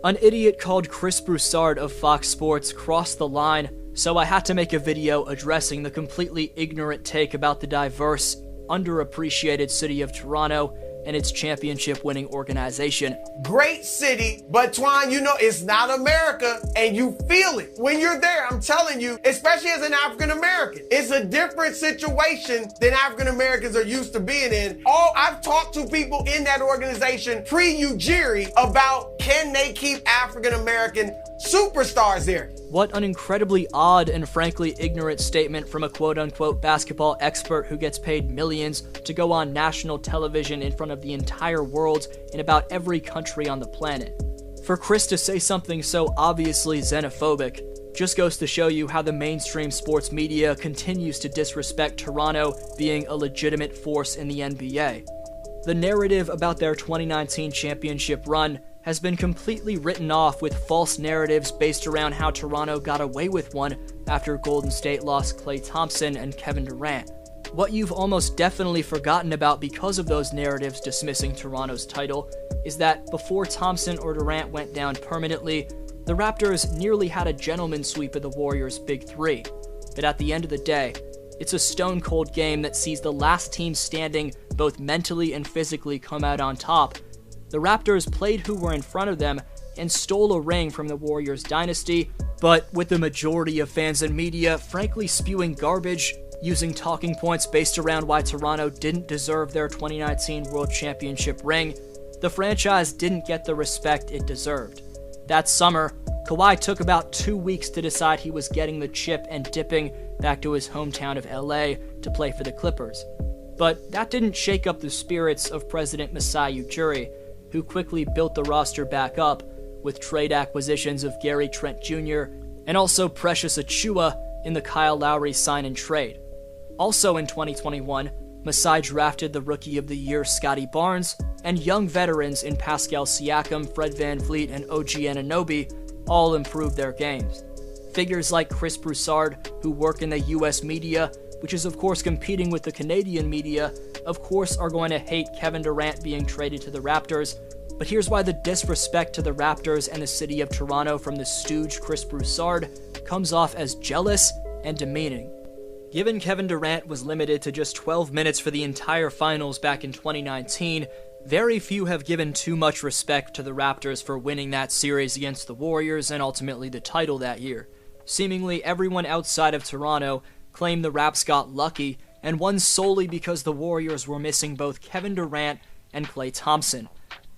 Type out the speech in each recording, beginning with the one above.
An idiot called Chris Broussard of Fox Sports crossed the line, so I had to make a video addressing the completely ignorant take about the diverse, underappreciated city of Toronto and its championship-winning organization. Great city, but Twan, you know, it's not America, and you feel it. When you're there, I'm telling you, especially as an African American, it's a different situation than African Americans are used to being in. I've talked to people in that organization pre-Ujiri about can they keep African American superstars there. What an incredibly odd and frankly ignorant statement from a quote-unquote basketball expert who gets paid millions to go on national television in front of the entire world in about every country on the planet. For Chris to say something so obviously xenophobic just goes to show you how the mainstream sports media continues to disrespect Toronto being a legitimate force in the NBA. The narrative about their 2019 championship run has been completely written off with false narratives based around how Toronto got away with one after Golden State lost Klay Thompson and Kevin Durant. What you've almost definitely forgotten about because of those narratives dismissing Toronto's title is that before Thompson or Durant went down permanently, the Raptors nearly had a gentleman sweep of the Warriors' Big Three. But at the end of the day, it's a stone-cold game that sees the last team standing both mentally and physically come out on top. The Raptors played who were in front of them and stole a ring from the Warriors dynasty, but with the majority of fans and media frankly spewing garbage, using talking points based around why Toronto didn't deserve their 2019 World Championship ring, the franchise didn't get the respect it deserved. That summer, Kawhi took about 2 weeks to decide he was getting the chip and dipping back to his hometown of LA to play for the Clippers. But that didn't shake up the spirits of President Masai Ujiri, who quickly built the roster back up with trade acquisitions of Gary Trent Jr. and also Precious Achiuwa in the Kyle Lowry sign and trade. Also in 2021, Masai drafted the Rookie of the Year Scotty Barnes, and young veterans in Pascal Siakam, Fred VanVleet, and OG Anunoby all improved their games. Figures like Chris Broussard, who work in the US media, which is of course competing with the Canadian media, of course are going to hate Kevin Durant being traded to the Raptors, but here's why the disrespect to the Raptors and the city of Toronto from the stooge Chris Broussard comes off as jealous and demeaning. Given Kevin Durant was limited to just 12 minutes for the entire finals back in 2019, very few have given too much respect to the Raptors for winning that series against the Warriors and ultimately the title that year. Seemingly everyone outside of Toronto claimed the Raps got lucky and won solely because the Warriors were missing both Kevin Durant and Klay Thompson.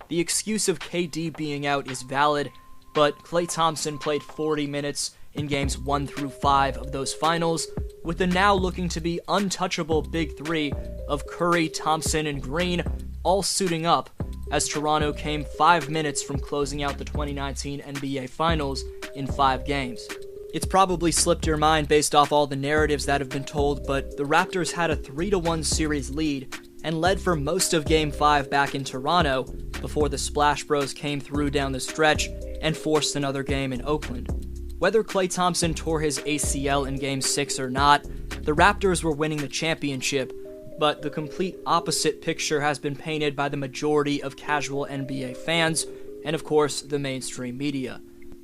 The excuse of KD being out is valid, but Klay Thompson played 40 minutes in games 1 through 5 of those finals, with the now looking to be untouchable Big Three of Curry, Thompson, and Green all suiting up as Toronto came 5 minutes from closing out the 2019 NBA Finals in 5 games. It's probably slipped your mind based off all the narratives that have been told, but the Raptors had a 3-1 series lead and led for most of Game 5 back in Toronto before the Splash Bros came through down the stretch and forced another game in Oakland. Whether Klay Thompson tore his ACL in Game 6 or not, the Raptors were winning the championship, but the complete opposite picture has been painted by the majority of casual NBA fans and, of course, the mainstream media.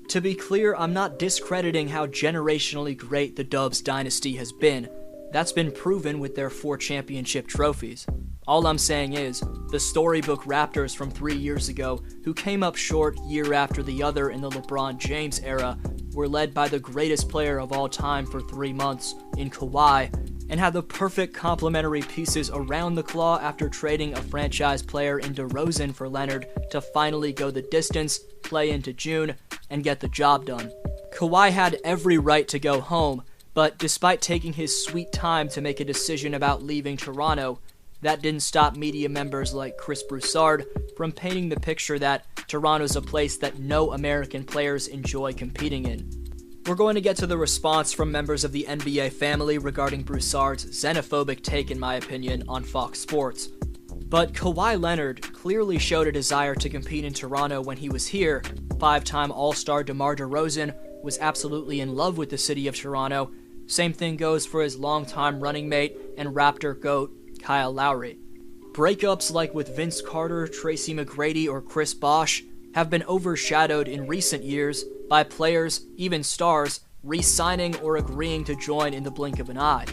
To be clear, I'm not discrediting how generationally great the Dubs dynasty has been. That's been proven with their 4 championship trophies. All I'm saying is, the storybook Raptors from 3 years ago, who came up short year after the other in the LeBron James era, were led by the greatest player of all time for 3 months in Kawhi, and had the perfect complementary pieces around the claw after trading a franchise player in DeRozan for Leonard to finally go the distance, play into June, and get the job done. Kawhi had every right to go home, but despite taking his sweet time to make a decision about leaving Toronto, that didn't stop media members like Chris Broussard from painting the picture that Toronto's a place that no American players enjoy competing in. We're going to get to the response from members of the NBA family regarding Broussard's xenophobic take, in my opinion, on Fox Sports. But Kawhi Leonard clearly showed a desire to compete in Toronto when he was here. 5-time All-Star DeMar DeRozan was absolutely in love with the city of Toronto. Same thing goes for his longtime running mate and Raptor GOAT, Kyle Lowry. Breakups like with Vince Carter, Tracy McGrady, or Chris Bosh have been overshadowed in recent years by players, even stars, re-signing or agreeing to join in the blink of an eye.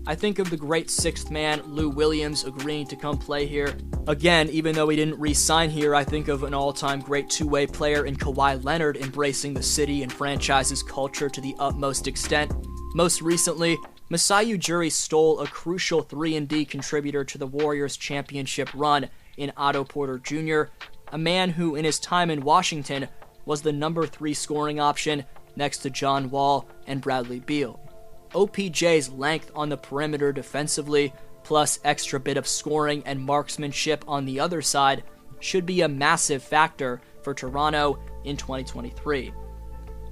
I think of the great sixth man, Lou Williams, agreeing to come play here. Again, even though he didn't re-sign here, I think of an all-time great two-way player in Kawhi Leonard embracing the city and franchise's culture to the utmost extent. Most recently, Masai Ujiri stole a crucial 3-and-D contributor to the Warriors' championship run in Otto Porter Jr., a man who, in his time in Washington, was the number 3 scoring option next to John Wall and Bradley Beal. OPJ's length on the perimeter defensively, plus extra bit of scoring and marksmanship on the other side, should be a massive factor for Toronto in 2023.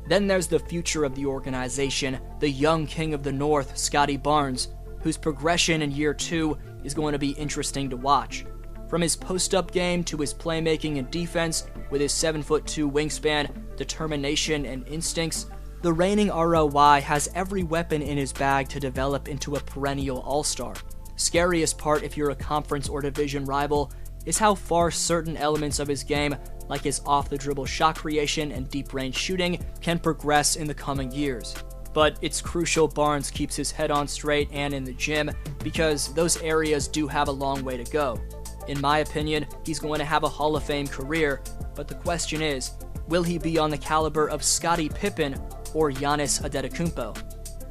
Then there's the future of the organization, the young king of the North, Scotty Barnes, whose progression in year 2 is going to be interesting to watch. From his post-up game to his playmaking and defense, with his 7'2" wingspan, determination, and instincts, the reigning ROI has every weapon in his bag to develop into a perennial all-star. Scariest part if you're a conference or division rival is how far certain elements of his game, like his off-the-dribble shot creation and deep-range shooting, can progress in the coming years. But it's crucial Barnes keeps his head on straight and in the gym, because those areas do have a long way to go. In my opinion, he's going to have a Hall of Fame career, but the question is, will he be on the caliber of Scottie Pippen or Giannis Antetokounmpo?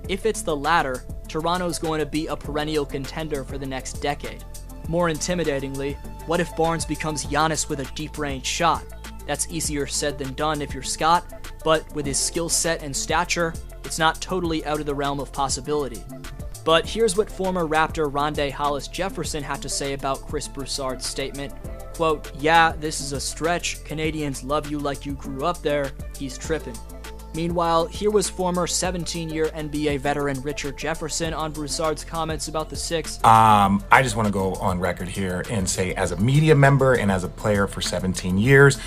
If it's the latter, Toronto's going to be a perennial contender for the next decade. More intimidatingly, what if Barnes becomes Giannis with a deep-range shot? That's easier said than done if you're Scott, but with his skill set and stature, it's not totally out of the realm of possibility. But here's what former Raptor Rondae Hollis-Jefferson had to say about Chris Broussard's statement. Quote, "Yeah, this is a stretch. Canadians love you like you grew up there. He's tripping." Meanwhile, here was former 17-year NBA veteran Richard Jefferson on Broussard's comments about the Six. I just want to go on record here and say, as a media member and as a player for 17 years,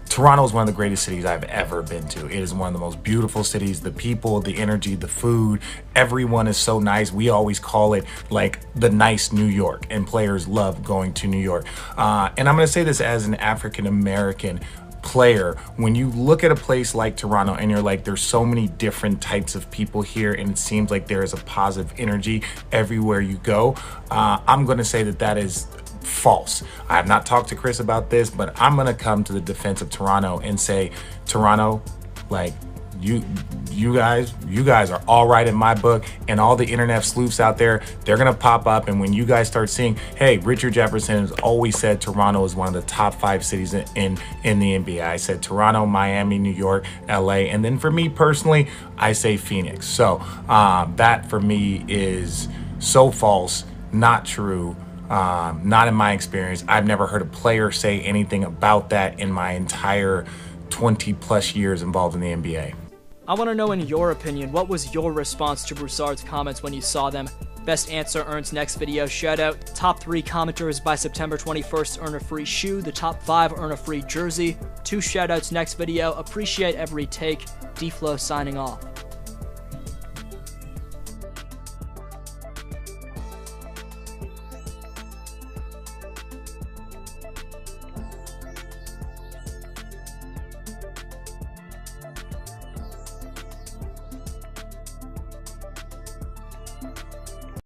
Toronto is one of the greatest cities I've ever been to. It is one of the most beautiful cities. The people, the energy, the food, everyone is so nice. We always call it like the nice New York, and players love going to New York. And I'm going to say this as an African-American player. When you look at a place like Toronto and you're like, there's so many different types of people here, and it seems like there is a positive energy everywhere you go, I'm going to say that that is false. I have not talked to Chris about this, but I'm going to come to the defense of Toronto and say, Toronto, like, you guys are all right in my book, and all the internet sleuths out there, they're gonna pop up. And when you guys start seeing, hey, Richard Jefferson has always said Toronto is one of the top 5 cities in the NBA. I said Toronto, Miami, New York, LA, and then for me personally, I say Phoenix. So that for me is so false, not true. Not in my experience. I've never heard a player say anything about that in my entire 20 plus years involved in the NBA. I want to know, in your opinion, what was your response to Broussard's comments when you saw them? Best answer earns next video shoutout. Top 3 commenters by September 21st earn a free shoe. The top 5 earn a free jersey. 2 shoutouts next video. Appreciate every take. D-Flow signing off.